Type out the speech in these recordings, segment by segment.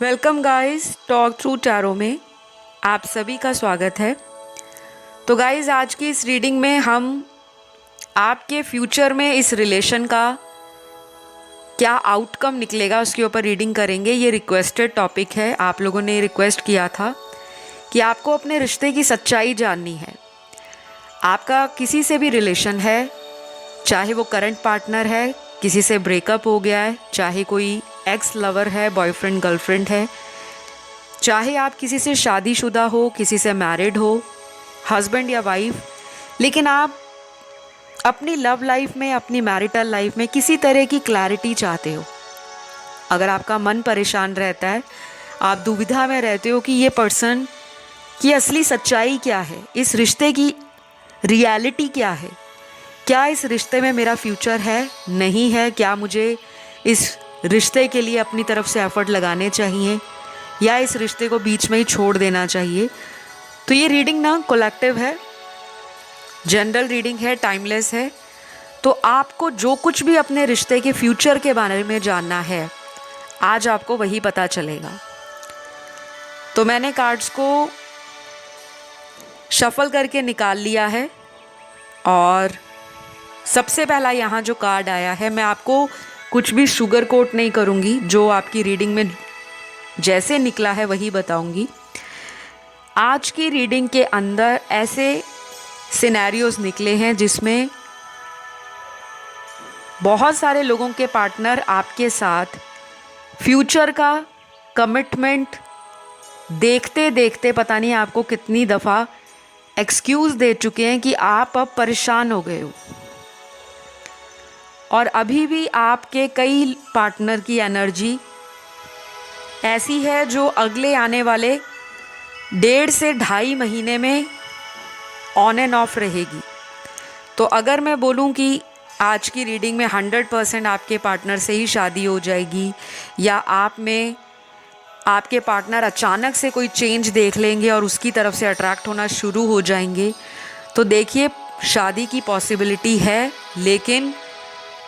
Welcome guys, talk through tarot में आप सभी का स्वागत है। तो गाइस, आज की इस रीडिंग में हम आपके फ्यूचर में इस रिलेशन का क्या आउटकम निकलेगा उसके ऊपर रीडिंग करेंगे। ये रिक्वेस्टेड टॉपिक है, आप लोगों ने रिक्वेस्ट किया था कि आपको अपने रिश्ते की सच्चाई जाननी है। आपका किसी से भी रिलेशन है, चाहे वो करंट पार्टनर है, किसी से ब्रेकअप हो गया है, चाहे कोई एक्स लवर है, बॉयफ्रेंड गर्लफ्रेंड है, चाहे आप किसी से शादीशुदा हो, किसी से मैरिड हो, हस्बैंड या वाइफ, लेकिन आप अपनी लव लाइफ में, अपनी मैरिटल लाइफ में किसी तरह की क्लैरिटी चाहते हो। अगर आपका मन परेशान रहता है, आप दुविधा में रहते हो कि ये पर्सन की असली सच्चाई क्या है, इस रिश्ते की रियलिटी क्या है, क्या इस रिश्ते में मेरा फ्यूचर है, नहीं है, क्या मुझे इस रिश्ते के लिए अपनी तरफ से एफर्ट लगाने चाहिए या इस रिश्ते को बीच में ही छोड़ देना चाहिए। तो ये रीडिंग ना कलेक्टिव है, जनरल रीडिंग है, टाइमलेस है। तो आपको जो कुछ भी अपने रिश्ते के फ्यूचर के बारे में जानना है, आज आपको वही पता चलेगा। तो मैंने कार्ड्स को शफल करके निकाल लिया है और सबसे पहला यहाँ जो कार्ड आया है, मैं आपको कुछ भी शुगर कोट नहीं करूँगी, जो आपकी रीडिंग में जैसे निकला है वही बताऊँगी। आज की रीडिंग के अंदर ऐसे सिनेरियोज निकले हैं जिसमें बहुत सारे लोगों के पार्टनर आपके साथ फ्यूचर का कमिटमेंट देखते देखते पता नहीं आपको कितनी दफ़ा एक्सक्यूज़ दे चुके हैं कि आप अब परेशान हो गए हो। और अभी भी आपके कई पार्टनर की एनर्जी ऐसी है जो अगले आने वाले 1.5 से 2.5 महीने में ऑन एंड ऑफ रहेगी। तो अगर मैं बोलूं कि आज की रीडिंग में 100% आपके पार्टनर से ही शादी हो जाएगी या आप में आपके पार्टनर अचानक से कोई चेंज देख लेंगे और उसकी तरफ से अट्रैक्ट होना शुरू हो जाएंगे, तो देखिए शादी की पॉसिबिलिटी है, लेकिन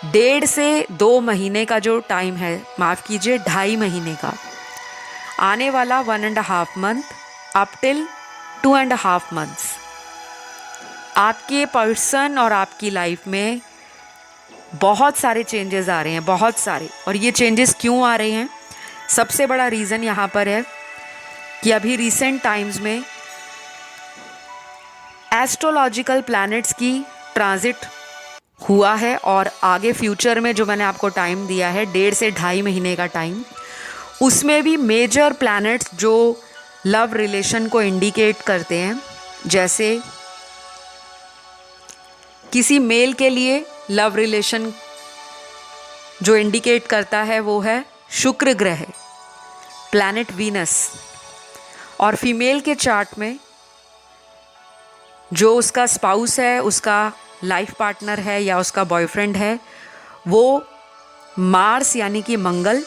1.5 से 2 महीने का जो टाइम है, माफ़ कीजिए 2.5 महीने का, आने वाला 1.5 मंथ अप टिल 2.5 मंथ्स आपके पर्सन और आपकी लाइफ में बहुत सारे चेंजेस आ रहे हैं, बहुत सारे। और ये चेंजेस क्यों आ रहे हैं, सबसे बड़ा रीज़न यहाँ पर है कि अभी रिसेंट टाइम्स में एस्ट्रोलॉजिकल प्लैनेट्स की ट्रांजिट हुआ है और आगे फ्यूचर में जो मैंने आपको टाइम दिया है 1.5 से 2.5 महीने का टाइम, उसमें भी मेजर प्लैनेट्स जो लव रिलेशन को इंडिकेट करते हैं, जैसे किसी मेल के लिए लव रिलेशन जो इंडिकेट करता है वो है शुक्र ग्रह, प्लैनेट वीनस। और फीमेल के चार्ट में जो उसका स्पाउस है, उसका लाइफ पार्टनर है या उसका बॉयफ्रेंड है, वो मार्स यानी कि मंगल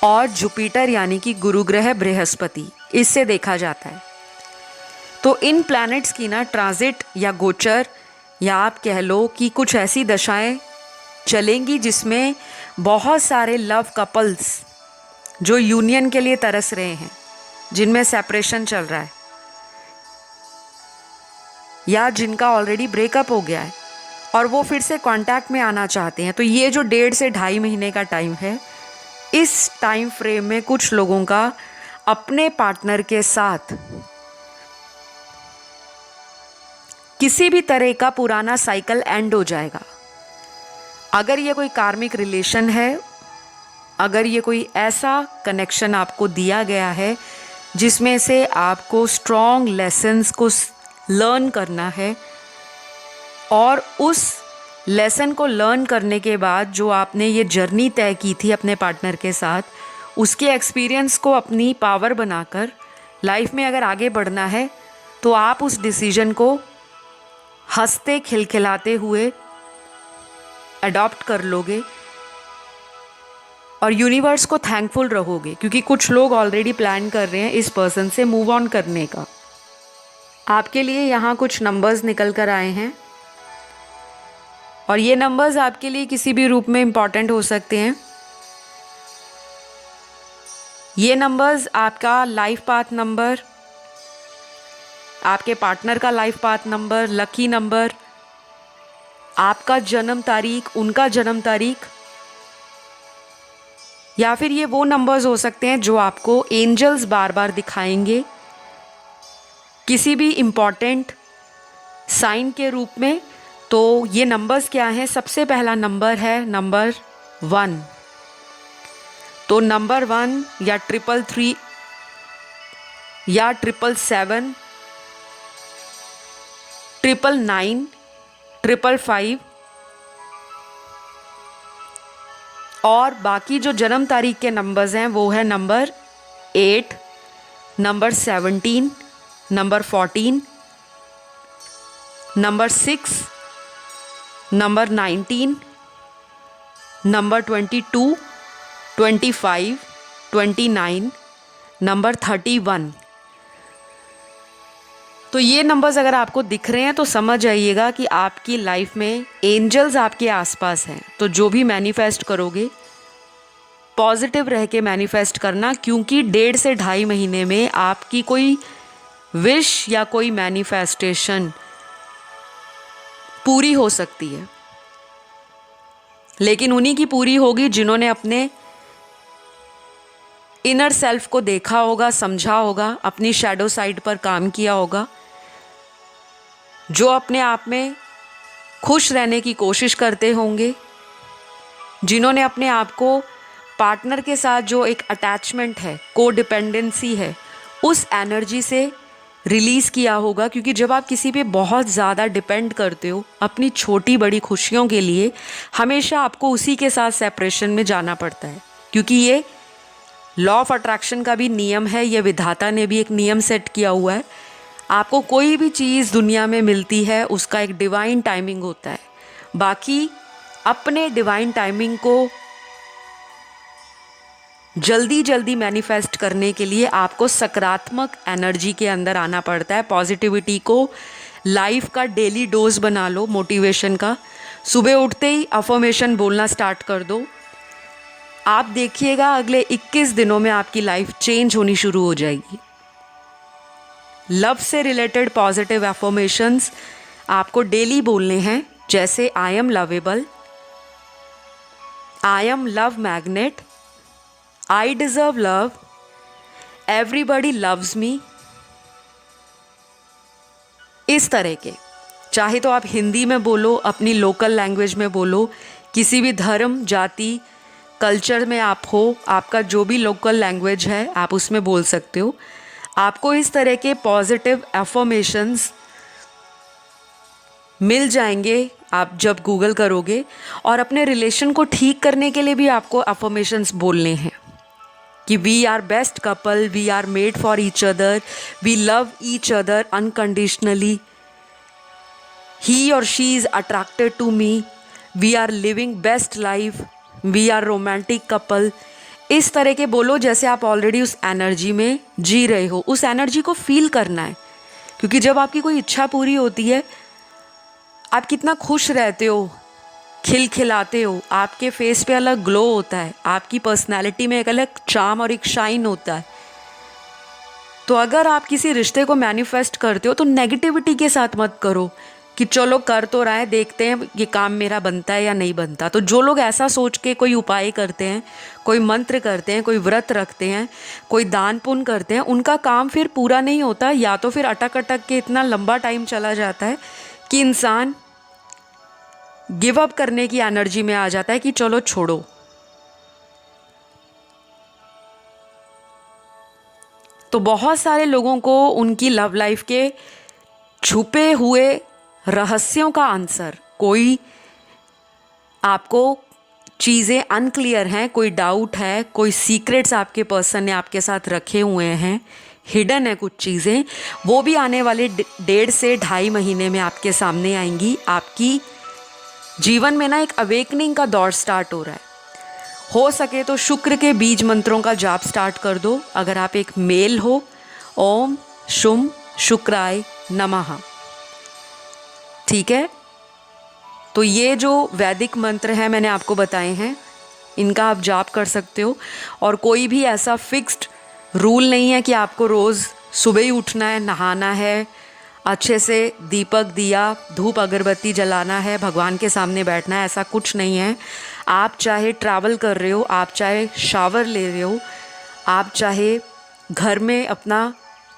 और जुपिटर यानी कि गुरु ग्रह बृहस्पति, इससे देखा जाता है। तो इन प्लैनेट्स की ना ट्रांजिट या गोचर, या आप कह लो कि कुछ ऐसी दशाएं चलेंगी जिसमें बहुत सारे लव कपल्स जो यूनियन के लिए तरस रहे हैं, जिनमें सेपरेशन चल रहा है या जिनका ऑलरेडी ब्रेकअप हो गया है और वो फिर से कांटेक्ट में आना चाहते हैं, तो ये जो 1.5 से 2.5 महीने का टाइम है, इस टाइम फ्रेम में कुछ लोगों का अपने पार्टनर के साथ किसी भी तरह का पुराना साइकिल एंड हो जाएगा। अगर ये कोई कार्मिक रिलेशन है, अगर ये कोई ऐसा कनेक्शन आपको दिया गया है जिसमें से आपको स्ट्रॉन्ग लेसन्स को लर्न करना है, और उस लेसन को लर्न करने के बाद जो आपने ये जर्नी तय की थी अपने पार्टनर के साथ, उसके एक्सपीरियंस को अपनी पावर बनाकर लाइफ में अगर आगे बढ़ना है, तो आप उस डिसीजन को हंसते खिलखिलाते हुए अडॉप्ट कर लोगे और यूनिवर्स को थैंकफुल रहोगे, क्योंकि कुछ लोग ऑलरेडी प्लान कर रहे हैं इस पर्सन से मूव ऑन करने का। आपके लिए यहाँ कुछ नंबर्स निकल कर आए हैं और ये नंबर्स आपके लिए किसी भी रूप में इम्पॉर्टेंट हो सकते हैं। ये नंबर्स आपका लाइफ पाथ नंबर, आपके पार्टनर का life path number, lucky number, आपका जन्म तारीख, उनका जन्म तारीख, या फिर ये वो नंबर्स हो सकते हैं जो आपको एंजल्स बार बार दिखाएंगे किसी भी इम्पॉर्टेंट साइन के रूप में। तो ये नंबर्स क्या हैं? सबसे पहला नंबर है नंबर 1। तो नंबर 1 या 333 या 777, 999, 555 और बाकी जो जन्म तारीख के नंबर्स हैं वो है number 8, number 17, number 14, number 6, number 19, number 22, 25, 29, number 31। तो ये नंबर्स अगर आपको दिख रहे हैं तो समझ जाइएगा कि आपकी लाइफ में एंजल्स आपके आसपास हैं। तो जो भी मैनिफेस्ट करोगे पॉजिटिव रह के मैनिफेस्ट करना, क्योंकि 1.5 से 2.5 महीने में आपकी कोई विश या कोई मैनिफेस्टेशन पूरी हो सकती है, लेकिन उन्हीं की पूरी होगी जिन्होंने अपने इनर सेल्फ को देखा होगा, समझा होगा, अपनी शैडो साइड पर काम किया होगा, जो अपने आप में खुश रहने की कोशिश करते होंगे, जिन्होंने अपने आप को पार्टनर के साथ जो एक अटैचमेंट है, को डिपेंडेंसी है, उस एनर्जी से रिलीज़ किया होगा। क्योंकि जब आप किसी पे बहुत ज़्यादा डिपेंड करते हो अपनी छोटी बड़ी खुशियों के लिए, हमेशा आपको उसी के साथ सेपरेशन में जाना पड़ता है, क्योंकि ये लॉ ऑफ अट्रैक्शन का भी नियम है। ये विधाता ने भी एक नियम सेट किया हुआ है। आपको कोई भी चीज़ दुनिया में मिलती है उसका एक डिवाइन टाइमिंग होता है। बाकी अपने डिवाइन टाइमिंग को जल्दी जल्दी मैनिफेस्ट करने के लिए आपको सकारात्मक एनर्जी के अंदर आना पड़ता है। पॉजिटिविटी को लाइफ का डेली डोज बना लो, मोटिवेशन का। सुबह उठते ही अफर्मेशन बोलना स्टार्ट कर दो। आप देखिएगा अगले 21 दिनों में आपकी लाइफ चेंज होनी शुरू हो जाएगी। लव से रिलेटेड पॉजिटिव अफर्मेशंस आपको डेली बोलने हैं, जैसे I am lovable, I am love magnet, I deserve love, everybody loves me. इस तरह के, चाहे तो आप हिंदी में बोलो, अपनी लोकल लैंग्वेज में बोलो, किसी भी धर्म, जाति, कल्चर में आप हो, आपका जो भी लोकल लैंग्वेज है आप उसमें बोल सकते हो। आपको इस तरह के पॉजिटिव अफर्मेशंस मिल जाएंगे आप जब गूगल करोगे। और अपने रिलेशन को ठीक करने के लिए भी आपको अफर्मेशंस बोलने हैं कि we are best couple, we are made for each other, we love each other unconditionally, he और she is attracted to me, we are living best life, we are romantic couple. इस तरह के बोलो जैसे आप ऑलरेडी उस energy में जी रहे हो। उस एनर्जी को फील करना है, क्योंकि जब आपकी कोई इच्छा पूरी होती है आप कितना खुश रहते हो, खिलखिलाते हो, आपके फेस पे अलग ग्लो होता है, आपकी पर्सनैलिटी में एक अलग चार्म और एक शाइन होता है। तो अगर आप किसी रिश्ते को मैनिफेस्ट करते हो तो नेगेटिविटी के साथ मत करो कि चलो कर तो रहा है, देखते हैं ये काम मेरा बनता है या नहीं बनता। तो जो लोग ऐसा सोच के कोई उपाय करते हैं, कोई मंत्र करते हैं, कोई व्रत रखते हैं, कोई दान पुण्य करते हैं, उनका काम फिर पूरा नहीं होता, या तो फिर अटक अटक के इतना लंबा टाइम चला जाता है कि इंसान गिव अप करने की एनर्जी में आ जाता है कि चलो छोड़ो। तो बहुत सारे लोगों को उनकी लव लाइफ के छुपे हुए रहस्यों का आंसर, कोई आपको चीज़ें अनक्लियर हैं, कोई डाउट है, कोई सीक्रेट्स आपके पर्सन ने आपके साथ रखे हुए हैं, हिडन है कुछ चीज़ें, वो भी आने वाले 1.5 से 2.5 महीने में आपके सामने आएंगी। आपकी जीवन में ना एक अवेकनिंग का दौर स्टार्ट हो रहा है। हो सके तो शुक्र के बीज मंत्रों का जाप स्टार्ट कर दो। अगर आप एक मेल हो, ओम शुम शुक्राय नमः, ठीक है। तो ये जो वैदिक मंत्र हैं मैंने आपको बताए हैं, इनका आप जाप कर सकते हो। और कोई भी ऐसा फिक्स्ड रूल नहीं है कि आपको रोज़ सुबह ही उठना है, नहाना है, अच्छे से दीपक दिया धूप अगरबत्ती जलाना है, भगवान के सामने बैठना है, ऐसा कुछ नहीं है। आप चाहे ट्रैवल कर रहे हो, आप चाहे शावर ले रहे हो, आप चाहे घर में अपना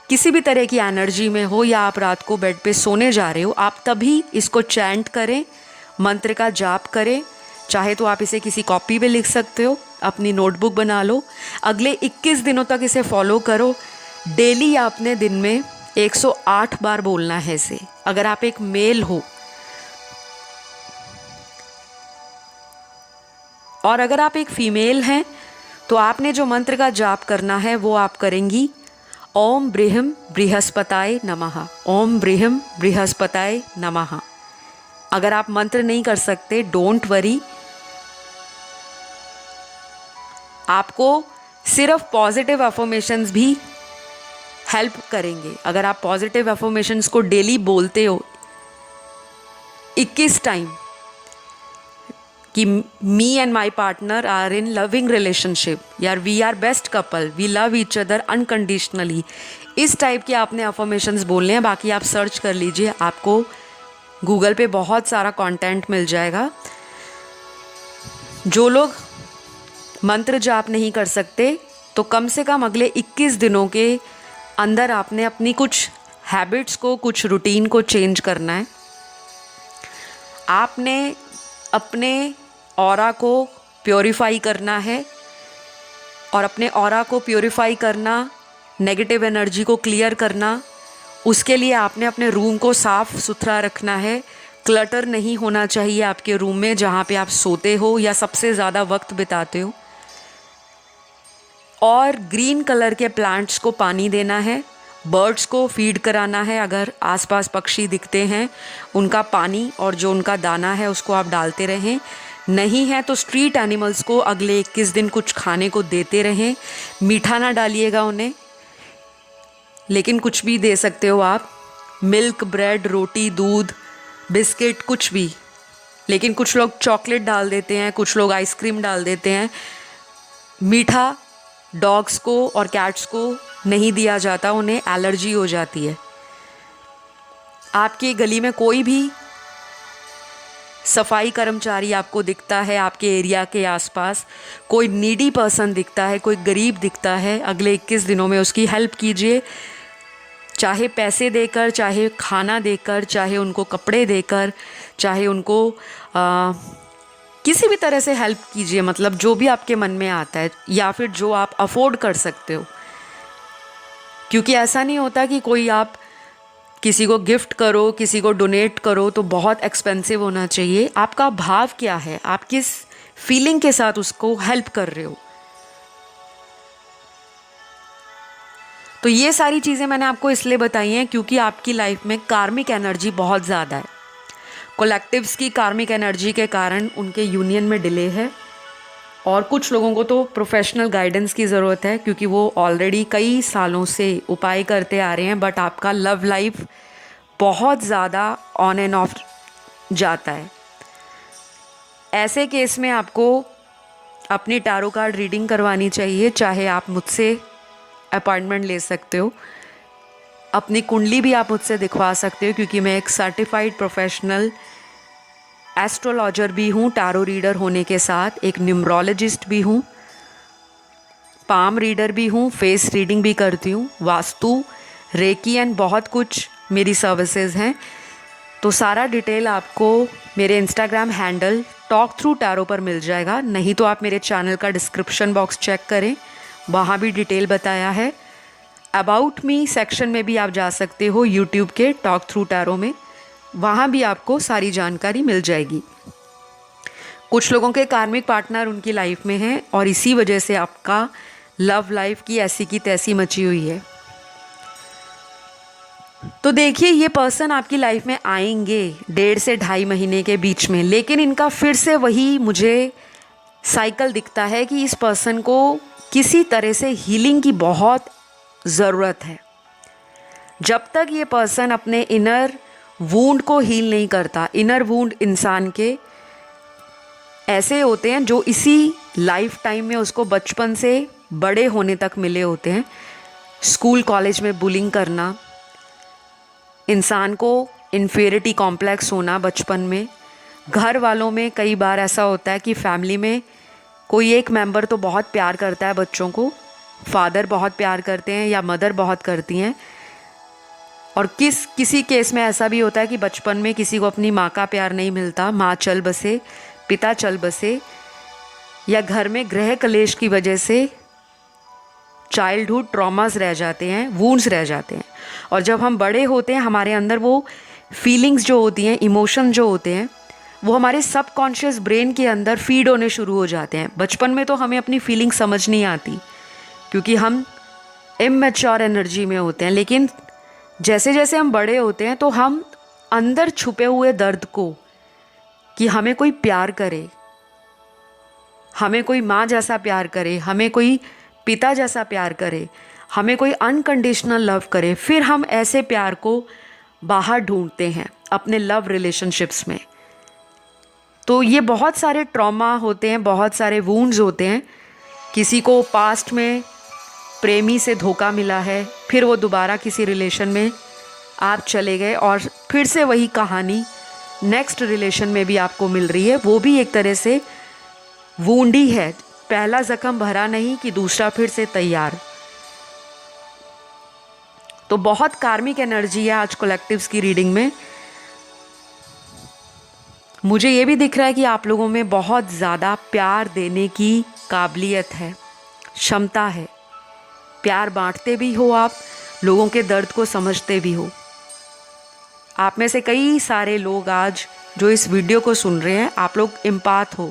किसी भी तरह की एनर्जी में हो, या आप रात को बेड पे सोने जा रहे हो, आप तभी इसको चैंट करें, मंत्र का जाप करें। चाहे तो आप इसे किसी कॉपी पे लिख सकते हो, अपनी नोटबुक बना लो। अगले 21 दिनों तक इसे फॉलो करो। डेली आपने दिन में 108 बार बोलना है इसे। अगर आप एक मेल हो और अगर आप एक फीमेल हैं तो आपने जो मंत्र का जाप करना है वो आप करेंगी ओम ब्रीहम बृहस्पताय नमः, ओम ब्रीहम बृहस्पताय नमः। अगर आप मंत्र नहीं कर सकते, डोंट वरी, आपको सिर्फ पॉजिटिव अफर्मेशंस भी हेल्प करेंगे। अगर आप पॉजिटिव अफर्मेशंस को डेली बोलते हो 21 टाइम कि me and my partner are in loving relationship, यार we are best couple, we love each other unconditionally, इस टाइप के आपने अफर्मेशंस बोलने हैं। बाकी आप सर्च कर लीजिए, आपको गूगल पे बहुत सारा कंटेंट मिल जाएगा। जो लोग मंत्र जाप नहीं कर सकते तो कम से कम अगले 21 दिनों के अंदर आपने अपनी कुछ हैबिट्स को, कुछ रूटीन को चेंज करना है। आपने अपने ऑरा को प्योरीफाई करना है, और अपने ऑरा को प्योरीफाई करना, नेगेटिव एनर्जी को क्लियर करना, उसके लिए आपने अपने रूम को साफ़ सुथरा रखना है। क्लटर नहीं होना चाहिए आपके रूम में जहाँ पे आप सोते हो या सबसे ज़्यादा वक्त बिताते हो। और ग्रीन कलर के प्लांट्स को पानी देना है, बर्ड्स को फीड कराना है। अगर आसपास पक्षी दिखते हैं उनका पानी और जो उनका दाना है उसको आप डालते रहें। नहीं है तो स्ट्रीट एनिमल्स को अगले 21 दिन कुछ खाने को देते रहें। मीठा ना डालिएगा उन्हें, लेकिन कुछ भी दे सकते हो आप, मिल्क, ब्रेड, रोटी, दूध, बिस्किट, कुछ भी। लेकिन कुछ लोग चॉकलेट डाल देते हैं, कुछ लोग आइसक्रीम डाल देते हैं। मीठा डॉग्स को और कैट्स को नहीं दिया जाता, उन्हें एलर्जी हो जाती है। आपकी गली में कोई भी सफाई कर्मचारी आपको दिखता है, आपके एरिया के आसपास कोई नीडी पर्सन दिखता है, कोई गरीब दिखता है, अगले 21 दिनों में उसकी हेल्प कीजिए। चाहे पैसे देकर, चाहे खाना देकर, चाहे उनको कपड़े देकर, चाहे उनको किसी भी तरह से हेल्प कीजिए। मतलब जो भी आपके मन में आता है, या फिर जो आप अफोर्ड कर सकते हो। क्योंकि ऐसा नहीं होता कि कोई आप किसी को गिफ्ट करो, किसी को डोनेट करो तो बहुत एक्सपेंसिव होना चाहिए। आपका भाव क्या है, आप किस फीलिंग के साथ उसको हेल्प कर रहे हो। तो ये सारी चीज़ें मैंने आपको इसलिए बताई हैं क्योंकि आपकी लाइफ में कार्मिक एनर्जी बहुत ज़्यादा है। कलेक्टिव्स की कार्मिक एनर्जी के कारण उनके यूनियन में डिले है, और कुछ लोगों को तो प्रोफेशनल गाइडेंस की ज़रूरत है क्योंकि वो ऑलरेडी कई सालों से उपाय करते आ रहे हैं, बट आपका लव लाइफ बहुत ज़्यादा ऑन एंड ऑफ जाता है। ऐसे केस में आपको अपनी टैरो कार्ड रीडिंग करवानी चाहिए। चाहे आप मुझसे अपॉइंटमेंट ले सकते हो, अपनी कुंडली भी आप मुझसे दिखवा सकते हो, क्योंकि मैं एक सर्टिफाइड प्रोफेशनल एस्ट्रोलॉजर भी हूँ, टैरो रीडर होने के साथ एक न्यूमरोलॉजिस्ट भी हूँ, पाम रीडर भी हूँ, फेस रीडिंग भी करती हूँ, वास्तु, रेकी एंड बहुत कुछ मेरी सर्विसेज हैं। तो सारा डिटेल आपको मेरे Instagram handle talk through tarot पर मिल जाएगा। नहीं तो आप मेरे चैनल का डिस्क्रिप्शन बॉक्स चेक करें, वहाँ भी डिटेल बताया है। अबाउट मी सेक्शन में भी आप जा सकते हो यूट्यूब के टॉक थ्रू टैरो में, वहाँ भी आपको सारी जानकारी मिल जाएगी। कुछ लोगों के कार्मिक पार्टनर उनकी लाइफ में हैं और इसी वजह से आपका लव लाइफ की ऐसी की तैसी मची हुई है। तो देखिए, ये पर्सन आपकी लाइफ में आएंगे 1.5 से 2.5 महीने के बीच में, लेकिन इनका फिर से वही मुझे साइकिल दिखता है कि इस पर्सन को किसी तरह से हीलिंग की बहुत ज़रूरत है। जब तक ये पर्सन अपने इनर वूंड को हील नहीं करता, इनर वूंड इंसान के ऐसे होते हैं जो इसी लाइफ टाइम में उसको बचपन से बड़े होने तक मिले होते हैं। स्कूल कॉलेज में बुलिंग करना, इंसान को इन्फीरियरिटी कॉम्प्लेक्स होना बचपन में, घर वालों में कई बार ऐसा होता है कि फैमिली में कोई एक मेंबर तो बहुत प्यार करता है बच्चों को, फादर बहुत प्यार करते हैं या मदर बहुत करती हैं, और किसी केस में ऐसा भी होता है कि बचपन में किसी को अपनी माँ का प्यार नहीं मिलता, माँ चल बसे, पिता चल बसे, या घर में गृह कलेश की वजह से चाइल्डहुड ट्रॉमास रह जाते हैं, वूंड्स रह जाते हैं। और जब हम बड़े होते हैं हमारे अंदर वो फीलिंग्स जो होती हैं, इमोशन जो होते हैं, वो हमारे सबकॉन्शियस ब्रेन के अंदर फीड होने शुरू हो जाते हैं। बचपन में तो हमें अपनी फीलिंग समझ नहीं आती क्योंकि हम इमैच्योर एनर्जी में होते हैं, लेकिन जैसे जैसे हम बड़े होते हैं तो हम अंदर छुपे हुए दर्द को, कि हमें कोई प्यार करे, हमें कोई माँ जैसा प्यार करे, हमें कोई पिता जैसा प्यार करे, हमें कोई अनकंडीशनल लव करे, फिर हम ऐसे प्यार को बाहर ढूंढते हैं अपने लव रिलेशनशिप्स में। तो ये बहुत सारे ट्रॉमा होते हैं, बहुत सारे वूंड्स होते हैं। किसी को पास्ट में प्रेमी से धोखा मिला है, फिर वो दोबारा किसी रिलेशन में आप चले गए और फिर से वही कहानी नेक्स्ट रिलेशन में भी आपको मिल रही है। वो भी एक तरह से वूंड ही है, पहला जख्म भरा नहीं कि दूसरा फिर से तैयार। तो बहुत कार्मिक एनर्जी है आज कलेक्टिव्स की रीडिंग में। मुझे ये भी दिख रहा है कि आप लोगों में बहुत ज़्यादा प्यार देने की काबिलियत है, क्षमता है। प्यार बांटते भी हो आप, लोगों के दर्द को समझते भी हो। आप में से कई सारे लोग आज जो इस वीडियो को सुन रहे हैं, आप लोग एम्पाथ हो।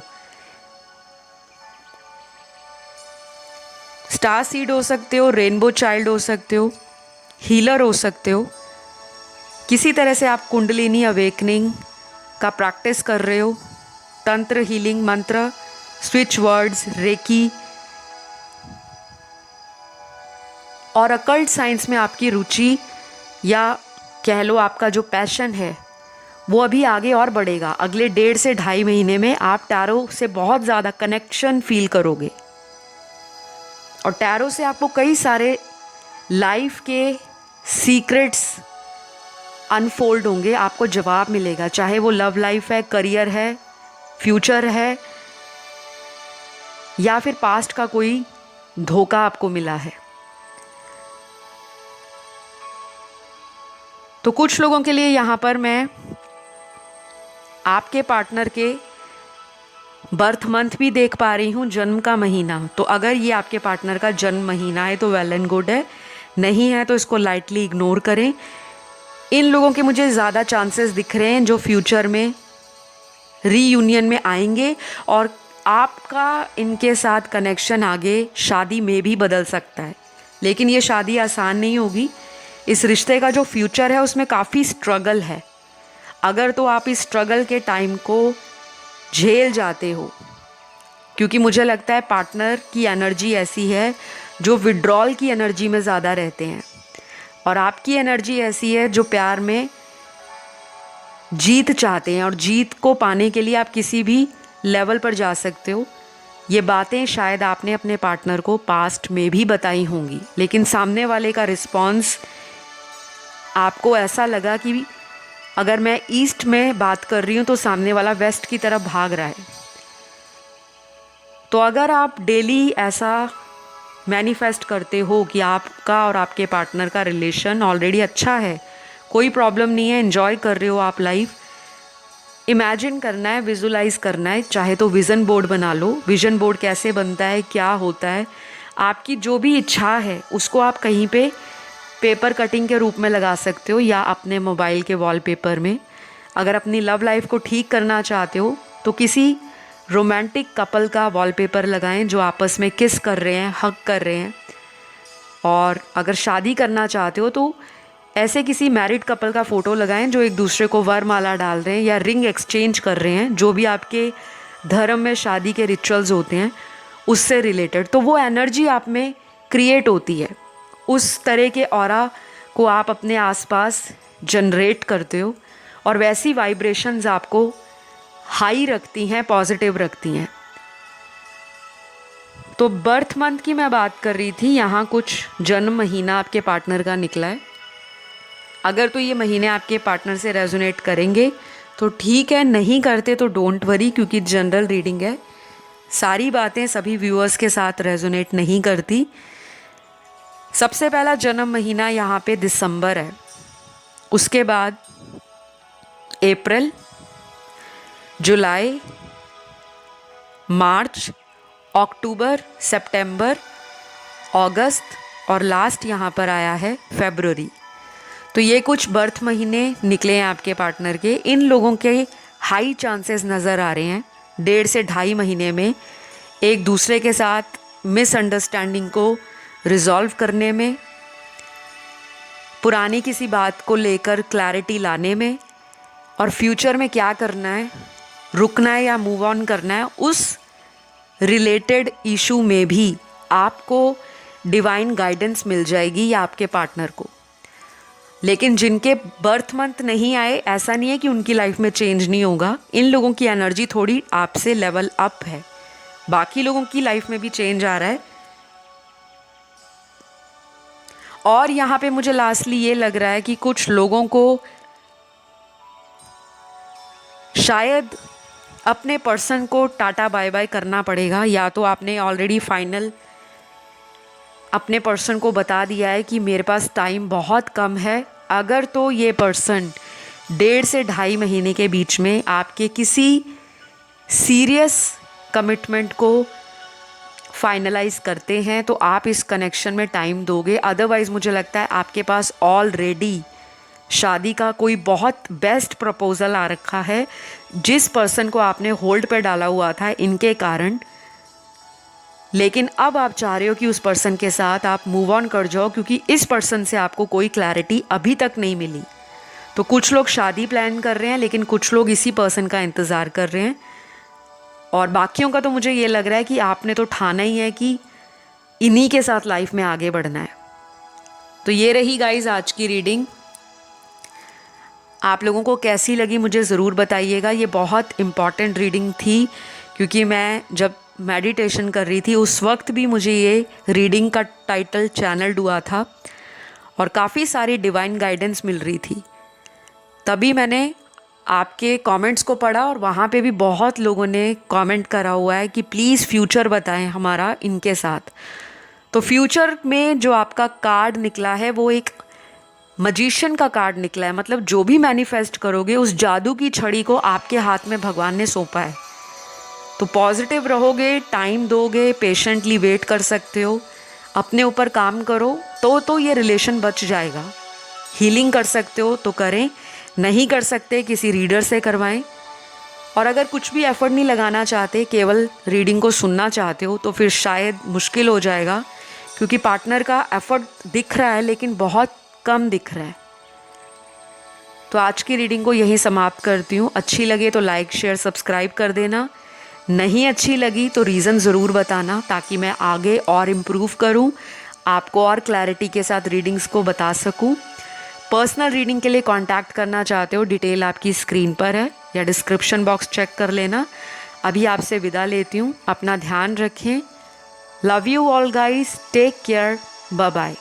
स्टार सीड हो सकते हो, रेनबो चाइल्ड हो सकते हो, हीलर हो सकते हो। किसी तरह से आप कुंडलिनी अवेकनिंग का प्रैक्टिस कर रहे हो, तंत्र हीलिंग, मंत्र, स्विच वर्ड्स, रेकी और अकल्ट साइंस में आपकी रुचि, या कह लो आपका जो पैशन है, वो अभी आगे और बढ़ेगा। अगले 1.5 से 2.5 महीने में आप टैरो से बहुत ज़्यादा कनेक्शन फील करोगे, और टैरो से आपको कई सारे लाइफ के सीक्रेट्स अनफोल्ड होंगे, आपको जवाब मिलेगा। चाहे वो लव लाइफ है, करियर है, फ्यूचर है, या फिर पास्ट का कोई धोखा आपको मिला है। तो कुछ लोगों के लिए यहाँ पर मैं आपके पार्टनर के बर्थ मंथ भी देख पा रही हूँ, जन्म का महीना। तो अगर ये आपके पार्टनर का जन्म महीना है तो वेल एंड गुड है, नहीं है तो इसको लाइटली इग्नोर करें। इन लोगों के मुझे ज़्यादा चांसेस दिख रहे हैं जो फ्यूचर में रीयूनियन में आएंगे, और आपका इनके साथ कनेक्शन आगे शादी में भी बदल सकता है। लेकिन ये शादी आसान नहीं होगी। इस रिश्ते का जो फ्यूचर है उसमें काफ़ी स्ट्रगल है। अगर तो आप इस स्ट्रगल के टाइम को झेल जाते हो, क्योंकि मुझे लगता है पार्टनर की एनर्जी ऐसी है जो विड्रॉल की एनर्जी में ज़्यादा रहते हैं, और आपकी एनर्जी ऐसी है जो प्यार में जीत चाहते हैं, और जीत को पाने के लिए आप किसी भी लेवल पर जा सकते हो। ये बातें शायद आपने अपने पार्टनर को पास्ट में भी बताई होंगी, लेकिन सामने वाले का रिस्पॉन्स आपको ऐसा लगा कि अगर मैं ईस्ट में बात कर रही हूँ तो सामने वाला वेस्ट की तरफ भाग रहा है। तो अगर आप डेली ऐसा मैनिफेस्ट करते हो कि आपका और आपके पार्टनर का रिलेशन ऑलरेडी अच्छा है, कोई प्रॉब्लम नहीं है, एंजॉय कर रहे हो आप लाइफ, इमेजिन करना है, विजुलाइज करना है। चाहे तो विज़न बोर्ड बना लो। विज़न बोर्ड कैसे बनता है, क्या होता है, आपकी जो भी इच्छा है उसको आप कहीं पे पेपर कटिंग के रूप में लगा सकते हो, या अपने मोबाइल के वॉलपेपर में। अगर अपनी लव लाइफ को ठीक करना चाहते हो तो किसी रोमांटिक कपल का वॉलपेपर लगाएं जो आपस में किस कर रहे हैं, हग कर रहे हैं। और अगर शादी करना चाहते हो तो ऐसे किसी मैरिड कपल का फ़ोटो लगाएं जो एक दूसरे को वरमाला डाल रहे हैं या रिंग एक्सचेंज कर रहे हैं, जो भी आपके धर्म में शादी के रिचुअल्स होते हैं उससे रिलेटेड। तो वो एनर्जी आप में क्रिएट होती है, उस तरह के ऑरा को आप अपने आसपास जनरेट करते हो, और वैसी वाइब्रेशंस आपको हाई रखती हैं, पॉजिटिव रखती हैं। तो बर्थ मंथ की मैं बात कर रही थी, यहाँ कुछ जन्म महीना आपके पार्टनर का निकला है। अगर तो ये महीने आपके पार्टनर से रेजोनेट करेंगे तो ठीक है, नहीं करते तो डोंट वरी, क्योंकि जनरल रीडिंग है, सारी बातें सभी व्यूअर्स के साथ रेजोनेट नहीं करती। सबसे पहला जन्म महीना यहाँ पे दिसंबर है, उसके बाद अप्रैल, जुलाई, मार्च, अक्टूबर, सितंबर, अगस्त और लास्ट यहाँ पर आया है फरवरी। तो ये कुछ बर्थ महीने निकले हैं आपके पार्टनर के। इन लोगों के हाई चांसेस नज़र आ रहे हैं 1.5 से 2.5 महीने में एक दूसरे के साथ मिसअंडरस्टैंडिंग को रिजॉल्व करने में, पुरानी किसी बात को लेकर क्लैरिटी लाने में, और फ्यूचर में क्या करना है, रुकना है या मूव ऑन करना है, उस रिलेटेड इशू में भी आपको डिवाइन गाइडेंस मिल जाएगी या आपके पार्टनर को। लेकिन जिनके बर्थ मंथ नहीं आए, ऐसा नहीं है कि उनकी लाइफ में चेंज नहीं होगा। इन लोगों की एनर्जी थोड़ी आपसे लेवल अप है, बाकी लोगों की लाइफ में भी चेंज आ रहा है। और यहाँ पे मुझे लास्टली ये लग रहा है कि कुछ लोगों को शायद अपने पर्सन को टाटा बाय बाय करना पड़ेगा, या तो आपने ऑलरेडी फाइनल अपने पर्सन को बता दिया है कि मेरे पास टाइम बहुत कम है। अगर तो ये पर्सन 1.5 से 2.5 महीने के बीच में आपके किसी सीरियस कमिटमेंट को फाइनलाइज करते हैं तो आप इस कनेक्शन में टाइम दोगे। अदरवाइज़ मुझे लगता है आपके पास ऑलरेडी शादी का कोई बहुत बेस्ट प्रपोज़ल आ रखा है, जिस पर्सन को आपने होल्ड पे डाला हुआ था इनके कारण। लेकिन अब आप चाह रहे हो कि उस पर्सन के साथ आप मूव ऑन कर जाओ, क्योंकि इस पर्सन से आपको कोई क्लैरिटी अभी तक नहीं मिली। तो कुछ लोग शादी प्लान कर रहे हैं, लेकिन कुछ लोग इसी पर्सन का इंतज़ार कर रहे हैं। और बाकियों का तो मुझे ये लग रहा है कि आपने तो ठाना ही है कि इन्हीं के साथ लाइफ में आगे बढ़ना है। तो ये रही गाइज आज की रीडिंग। आप लोगों को कैसी लगी मुझे ज़रूर बताइएगा। ये बहुत इम्पॉर्टेंट रीडिंग थी, क्योंकि मैं जब मेडिटेशन कर रही थी उस वक्त भी मुझे ये रीडिंग का टाइटल चैनल्ड हुआ था और काफ़ी सारी डिवाइन गाइडेंस मिल रही थी। तभी मैंने आपके कमेंट्स को पढ़ा और वहाँ पे भी बहुत लोगों ने कमेंट करा हुआ है कि प्लीज़ फ्यूचर बताएं हमारा इनके साथ। तो फ्यूचर में जो आपका कार्ड निकला है वो एक मजिशियन का कार्ड निकला है। मतलब जो भी मैनिफेस्ट करोगे उस जादू की छड़ी को आपके हाथ में भगवान ने सौंपा है। तो पॉजिटिव रहोगे, टाइम दोगे, पेशेंटली वेट कर सकते हो, अपने ऊपर काम करो तो ये रिलेशन बच जाएगा। हीलिंग कर सकते हो तो करें, नहीं कर सकते किसी रीडर से करवाएं। और अगर कुछ भी एफर्ट नहीं लगाना चाहते, केवल रीडिंग को सुनना चाहते हो, तो फिर शायद मुश्किल हो जाएगा, क्योंकि पार्टनर का एफर्ट दिख रहा है लेकिन बहुत कम दिख रहा है। तो आज की रीडिंग को यहीं समाप्त करती हूँ। अच्छी लगे तो लाइक, शेयर, सब्सक्राइब कर देना। नहीं अच्छी लगी तो रीज़न ज़रूर बताना, ताकि मैं आगे और इम्प्रूव करूँ, आपको और क्लैरिटी के साथ रीडिंग्स को बता सकूँ। पर्सनल रीडिंग के लिए कांटेक्ट करना चाहते हो, डिटेल आपकी स्क्रीन पर है या डिस्क्रिप्शन बॉक्स चेक कर लेना। अभी आपसे विदा लेती हूँ। अपना ध्यान रखें। Love you all guys, take care, bye bye.